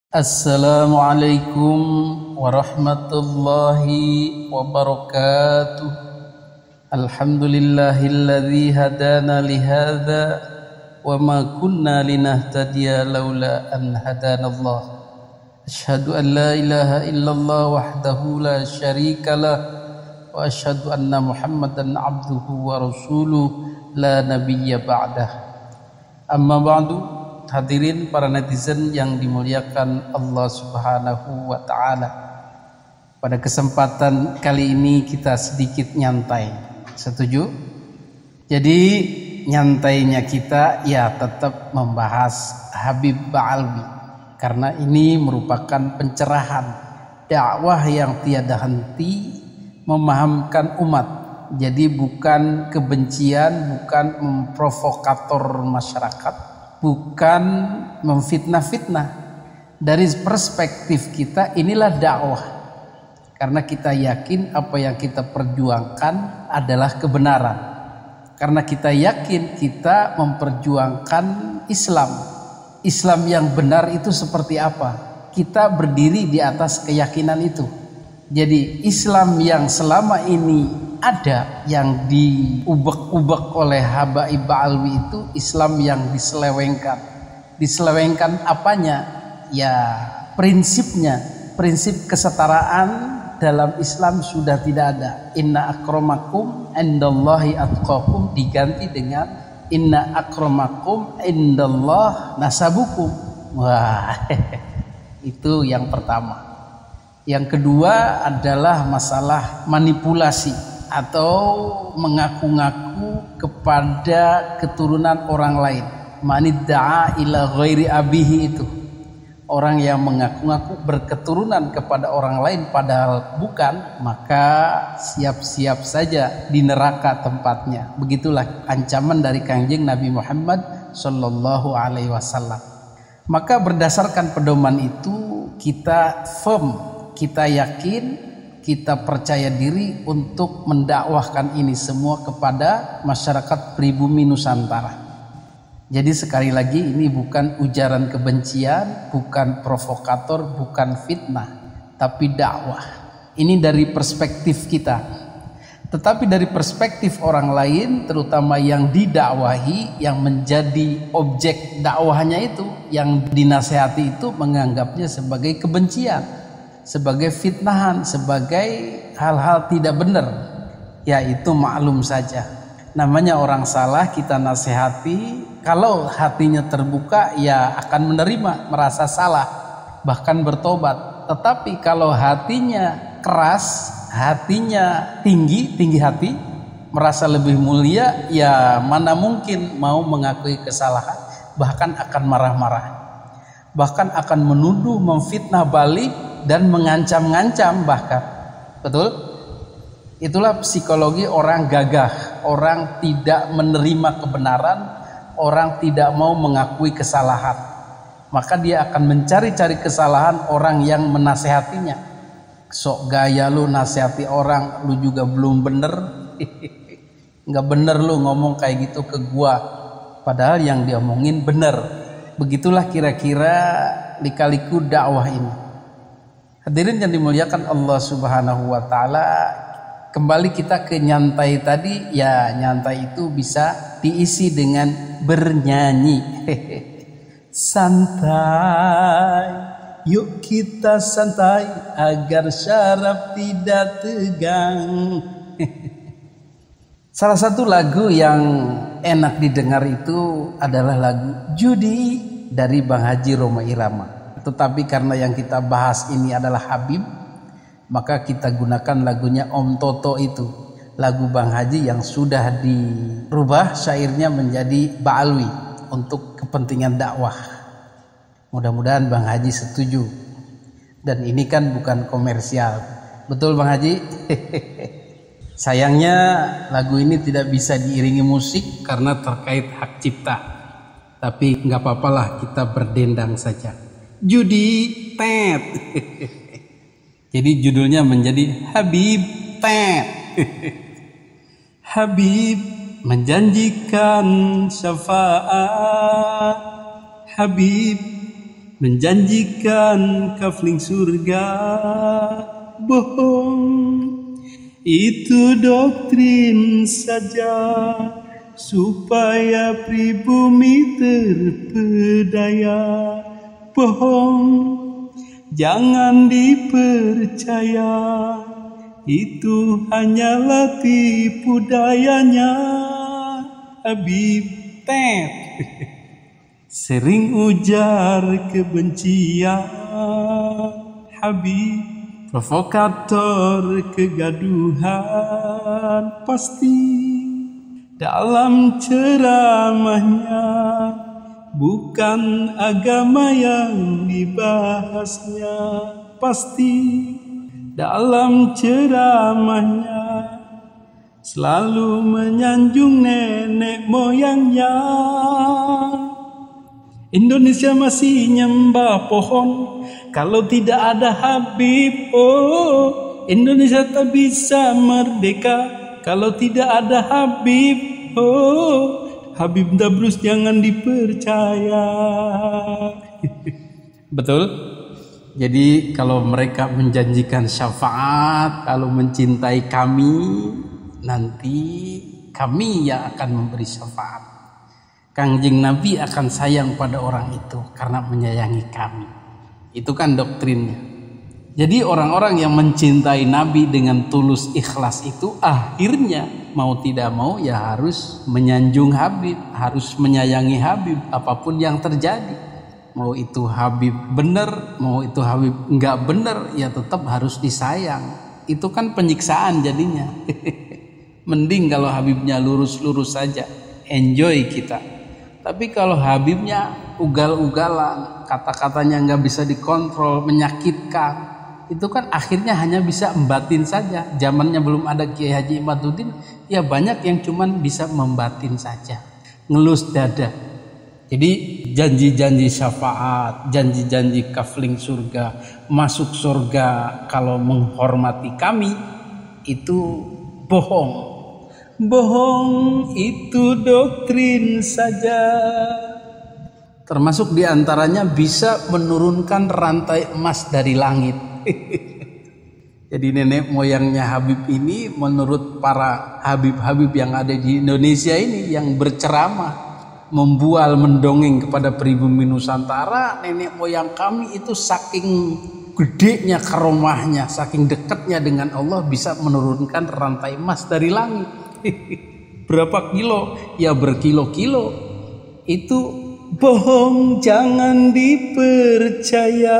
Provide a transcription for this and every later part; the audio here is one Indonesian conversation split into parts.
Assalamualaikum warahmatullahi wabarakatuh. Alhamdulillahilladzi hadana lihadza wa ma kunna linahtadiya laula an hadanallah. Asyhadu an la ilaha illallah wahdahu la syarikalah wa asyhadu anna Muhammadan abduhu wa rasuluh la nabiyya ba'dah. Amma ba'du. Hadirin para netizen yang dimuliakan Allah Subhanahu wa ta'ala. Pada kesempatan kali ini kita sedikit nyantai. Setuju? Jadi nyantainya kita ya tetap membahas Habib Ba'alwi, karena ini merupakan pencerahan dakwah yang tiada henti memahamkan umat. Jadi bukan kebencian, bukan memprovokator masyarakat, bukan memfitnah-fitnah. Dari perspektif kita inilah dakwah, karena kita yakin apa yang kita perjuangkan adalah kebenaran, karena kita yakin kita memperjuangkan Islam yang benar. Itu seperti apa? Kita berdiri di atas keyakinan itu. Jadi Islam yang selama ini ada, yang diubek-ubek oleh Habaib Ba'alwi, itu Islam yang diselewengkan apanya? Ya prinsipnya, prinsip kesetaraan dalam Islam sudah tidak ada. Inna akramakum indallahi atqakum diganti dengan inna akramakum indallah nasabukum. Wah, itu yang pertama. Yang kedua adalah masalah manipulasi atau mengaku-ngaku kepada keturunan orang lain. Manidda'a ila ghairi abihi, itu orang yang mengaku-ngaku berketurunan kepada orang lain padahal bukan, maka siap-siap saja di neraka tempatnya. Begitulah ancaman dari Kangjeng Nabi Muhammad sallallahu alaihi wasallam. Maka berdasarkan pedoman itu kita firm, kita yakin, kita percaya diri untuk mendakwahkan ini semua kepada masyarakat pribumi Nusantara. Jadi sekali lagi, ini bukan ujaran kebencian, bukan provokator, bukan fitnah, tapi dakwah. Ini dari perspektif kita. Tetapi dari perspektif orang lain, terutama yang didakwahi, yang menjadi objek dakwahnya itu, yang dinasehati itu, menganggapnya sebagai kebencian, sebagai fitnahan, sebagai hal-hal tidak benar. Ya itu maklum saja, namanya orang salah kita nasihati. Kalau hatinya terbuka ya akan menerima, merasa salah, bahkan bertobat. Tetapi kalau hatinya keras, hatinya tinggi hati, merasa lebih mulia, ya mana mungkin mau mengakui kesalahan, bahkan akan marah-marah, bahkan akan menuduh, memfitnah balik, dan mengancam-ngancam bahkan. Betul? Itulah psikologi orang gagah, orang tidak menerima kebenaran, orang tidak mau mengakui kesalahan. Maka dia akan mencari-cari kesalahan orang yang menasehatinya. Sok gaya lu nasihati orang, lu juga belum bener. Nggak bener lu ngomong kayak gitu ke gua, padahal yang diomongin bener. Begitulah kira-kira lika-liku dakwah ini. Hadirin yang dimuliakan Allah Subhanahu wa ta'ala, kembali kita ke nyantai tadi. Ya nyantai itu bisa diisi dengan bernyanyi. Santai, yuk kita santai agar syaraf tidak tegang. Salah satu lagu yang enak didengar itu adalah lagu Judi dari Bang Haji Rhoma Irama. Tetapi karena yang kita bahas ini adalah Habib, maka kita gunakan lagunya Om Toto, itu lagu Bang Haji yang sudah dirubah syairnya menjadi Ba'alwi untuk kepentingan dakwah. Mudah-mudahan Bang Haji setuju. Dan ini kan bukan komersial. Betul Bang Haji? Sayangnya lagu ini tidak bisa diiringi musik karena terkait hak cipta. Tapi nggak apa-apalah, kita berdendang saja. Judi tet. Jadi judulnya menjadi Habib tet. Habib menjanjikan syafaat, Habib menjanjikan kafling surga, bohong. Itu doktrin saja supaya pribumi terpedaya, bohong. Jangan dipercaya, itu hanyalah tipu dayanya Habib Tet. Sering ujar kebencian Habib, provokator kegaduhan pasti. Dalam ceramahnya bukan agama yang dibahasnya, pasti. Dalam ceramahnya selalu menyanjung nenek moyangnya. Indonesia masih nyembah pohon kalau tidak ada Habib. Oh, Indonesia tak bisa merdeka kalau tidak ada Habib. Oh, Habib Dabrus jangan dipercaya. Betul? Jadi kalau mereka menjanjikan syafaat, kalau mencintai kami, nanti kami yang akan memberi syafaat. Kangjeng Nabi akan sayang pada orang itu karena menyayangi kami. Itu kan doktrinnya. Jadi orang-orang yang mencintai Nabi dengan tulus ikhlas itu akhirnya mau tidak mau ya harus menyanjung Habib, harus menyayangi Habib apapun yang terjadi. Mau itu Habib benar, mau itu Habib enggak benar, ya tetap harus disayang. Itu kan penyiksaan jadinya. Mending kalau Habibnya lurus-lurus saja, enjoy kita. Tapi kalau Habibnya ugal-ugalan, kata-katanya nggak bisa dikontrol, menyakitkan, itu kan akhirnya hanya bisa membatin saja. Zamannya belum ada Kiai Haji Imaduddin, ya banyak yang cuman bisa membatin saja, ngelus dada. Jadi janji-janji syafaat, janji-janji kafling surga, masuk surga kalau menghormati kami, itu bohong. Bohong, itu doktrin saja. Termasuk diantaranya bisa menurunkan rantai emas dari langit. Jadi nenek moyangnya Habib ini menurut para Habib-Habib yang ada di Indonesia ini yang berceramah, membual, mendongeng kepada pribumi Nusantara, nenek moyang kami itu saking gedenya karomahnya, saking dekatnya dengan Allah bisa menurunkan rantai emas dari langit. Berapa kilo? Ya berkilo-kilo. Itu bohong, jangan dipercaya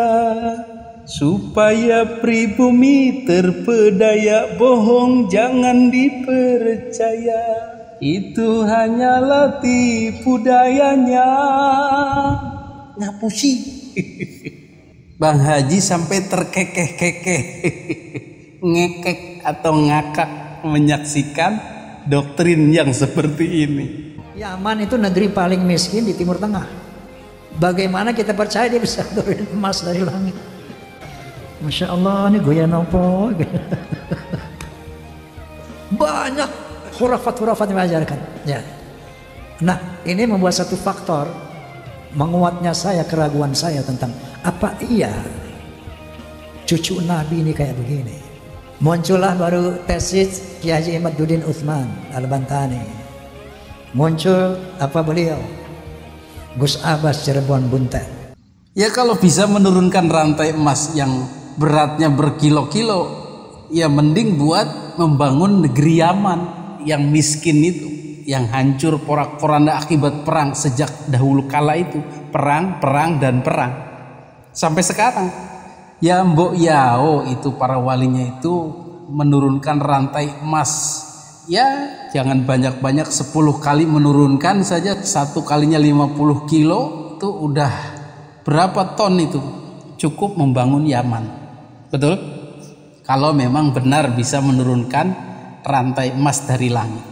supaya pribumi terpedaya. Bohong, jangan dipercaya, itu hanyalah tipu dayanya. Ngapusi. Bang Haji sampai terkekeh-kekeh, ngekek atau ngakak menyaksikan doktrin yang seperti ini. Yaman itu negeri paling miskin di Timur Tengah. Bagaimana kita percaya dia bisa turun emas dari langit? Masya Allah, ini goyang apa? Banyak khurafat-khurafat yang mengajarkan. Ya. Nah, ini membuat satu faktor menguatnya saya, keraguan saya tentang apa iya cucu Nabi ini kayak begini. Muncullah baru tesis Kiai Haji Imaduddin Utsman Al-Bantani. Muncul apa beliau? Gus Abbas Cirebon Buntet. Ya kalau bisa menurunkan rantai emas yang beratnya berkilo-kilo, ya mending buat membangun negeri Yaman yang miskin itu, yang hancur porak-poranda akibat perang sejak dahulu kala itu. Perang, perang, dan perang. Sampai sekarang. Ya Mbok Yao itu para walinya itu menurunkan rantai emas. Ya jangan banyak-banyak, 10 kali menurunkan saja, 1 kalinya 50 kilo itu udah berapa ton itu, cukup membangun Yaman. Betul? Kalau memang benar bisa menurunkan rantai emas dari langit.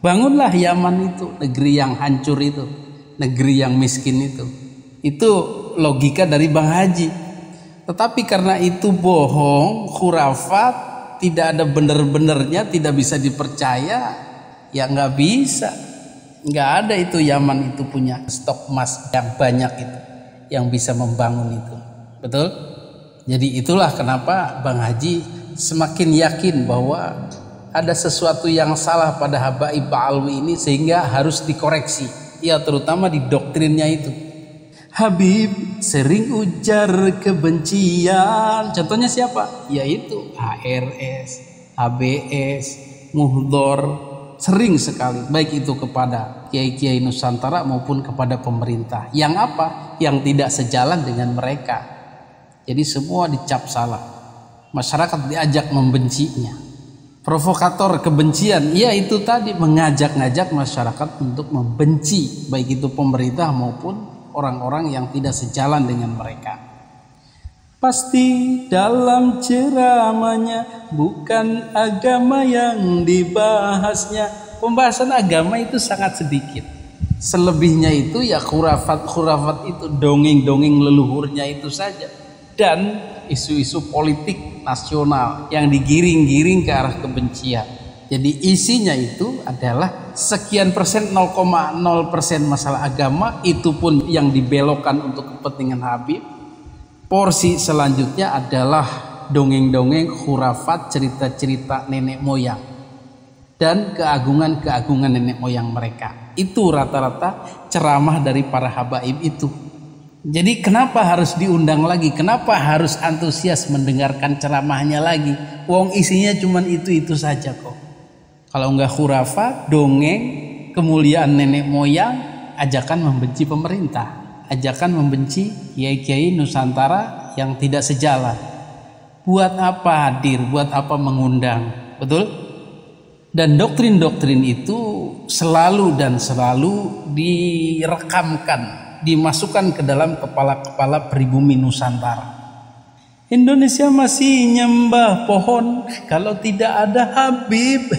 Bangunlah Yaman itu, negeri yang hancur itu, negeri yang miskin itu. Itu logika dari Bang Haji. Tetapi karena itu bohong, khurafat, tidak ada benar-benarnya, tidak bisa dipercaya, ya nggak bisa. Nggak ada itu Yaman itu punya stok emas yang banyak itu. yang bisa membangun itu. Betul? Jadi itulah kenapa Bang Haji semakin yakin bahwa ada sesuatu yang salah pada Habaib Ba'alwi ini sehingga harus dikoreksi. Ya terutama di doktrinnya itu. Habib sering ujar kebencian. Contohnya siapa? Yaitu HRS, HBS, Muhdor. Sering sekali. Baik itu kepada kiai-kiai Nusantara maupun kepada pemerintah. Yang apa? Yang tidak sejalan dengan mereka. Jadi semua dicap salah. Masyarakat diajak membencinya. Provokator kebencian, ya itu tadi mengajak-ngajak masyarakat untuk membenci. Baik itu pemerintah maupun orang-orang yang tidak sejalan dengan mereka. Pasti dalam ceramahnya bukan agama yang dibahasnya. Pembahasan agama itu sangat sedikit. Selebihnya itu ya khurafat-khurafat itu, dongeng-dongeng leluhurnya itu saja. Dan isu-isu politik nasional yang digiring-giring ke arah kebencian. Jadi isinya itu adalah sekian persen 0,0% masalah agama, itu pun yang dibelokkan untuk kepentingan Habib. Porsi selanjutnya adalah dongeng-dongeng, khurafat, cerita-cerita nenek moyang dan keagungan-keagungan nenek moyang mereka. Itu rata-rata ceramah dari para habaib itu. Jadi kenapa harus diundang lagi? Kenapa harus antusias mendengarkan ceramahnya lagi? Wong isinya cuman itu-itu saja kok. Kalau enggak khurafat, dongeng, kemuliaan nenek moyang, ajakan membenci pemerintah, ajakan membenci kiai-kiai Nusantara yang tidak sejalan. Buat apa hadir? Buat apa mengundang? Betul? Dan doktrin-doktrin itu selalu direkamkan, dimasukkan ke dalam kepala-kepala pribumi Nusantara. Indonesia masih nyembah pohon kalau tidak ada Habib.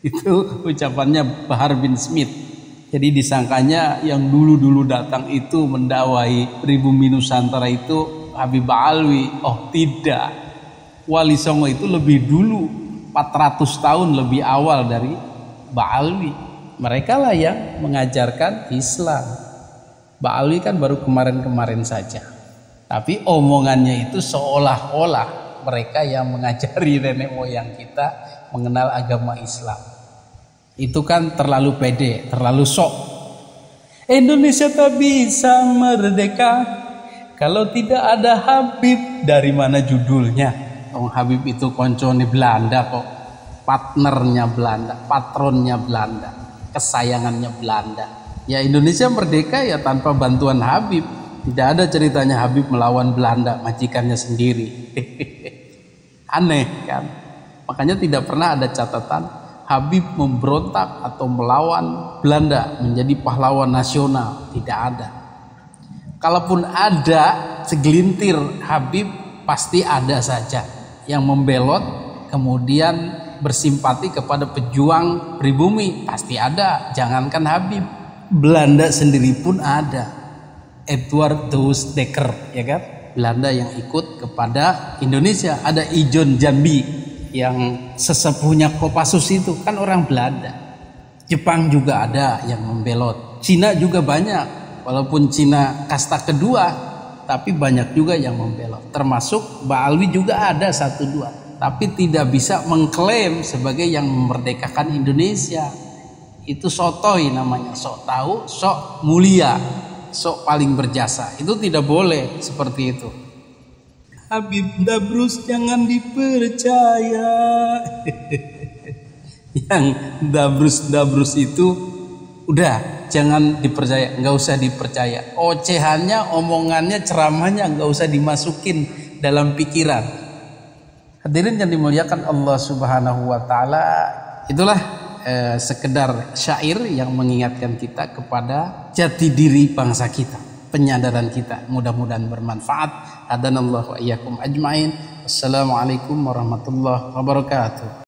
Itu ucapannya Bahar bin Smith. Jadi disangkanya yang dulu-dulu datang itu mendakwai pribumi Nusantara itu Habib Ba'alwi. Oh tidak, Wali Songo itu lebih dulu, 400 tahun lebih awal dari Ba'alwi. Mereka lah yang mengajarkan Islam. Ba'alwi kan baru kemarin-kemarin saja. Tapi omongannya itu seolah-olah mereka yang mengajari nenek moyang kita mengenal agama Islam. Itu kan terlalu pede, terlalu sok. Indonesia tak bisa merdeka kalau tidak ada Habib. Dari mana judulnya? Habib itu koncone Belanda kok. Partnernya Belanda, patronnya Belanda, kesayangannya Belanda. Ya Indonesia merdeka ya tanpa bantuan Habib. Tidak ada ceritanya Habib melawan Belanda, majikannya sendiri. Aneh kan? Makanya tidak pernah ada catatan Habib memberontak atau melawan Belanda menjadi pahlawan nasional. Tidak ada. Kalaupun ada segelintir Habib, pasti ada saja yang membelot kemudian bersimpati kepada pejuang pribumi. Pasti ada. Jangankan Habib, Belanda sendiri pun ada. Edward Douws Dekker, ya kan? Belanda yang ikut kepada Indonesia. Ada Ijon Jambi yang sesepuhnya Kopassus itu kan orang Belanda. Jepang juga ada yang membelot. Cina juga banyak, walaupun Cina kasta kedua, tapi banyak juga yang membelot. Termasuk Ba'alwi juga ada 1-2, tapi tidak bisa mengklaim sebagai yang memerdekakan Indonesia. Itu sotoy namanya, sok tahu, sok mulia, sok paling berjasa. Itu tidak boleh seperti itu. Habib Dabrus jangan dipercaya. Yang Dabrus itu udah jangan dipercaya, nggak usah dipercaya. Ocehannya, omongannya, ceramahnya nggak usah dimasukin dalam pikiran. Hadirin yang dimuliakan Allah Subhanahu wa taala, itulah sekedar syair yang mengingatkan kita kepada jati diri bangsa kita, penyadaran kita. Mudah-mudahan bermanfaat. Hadanallahu wa iyyakum ajmain. Assalamualaikum warahmatullahi wabarakatuh.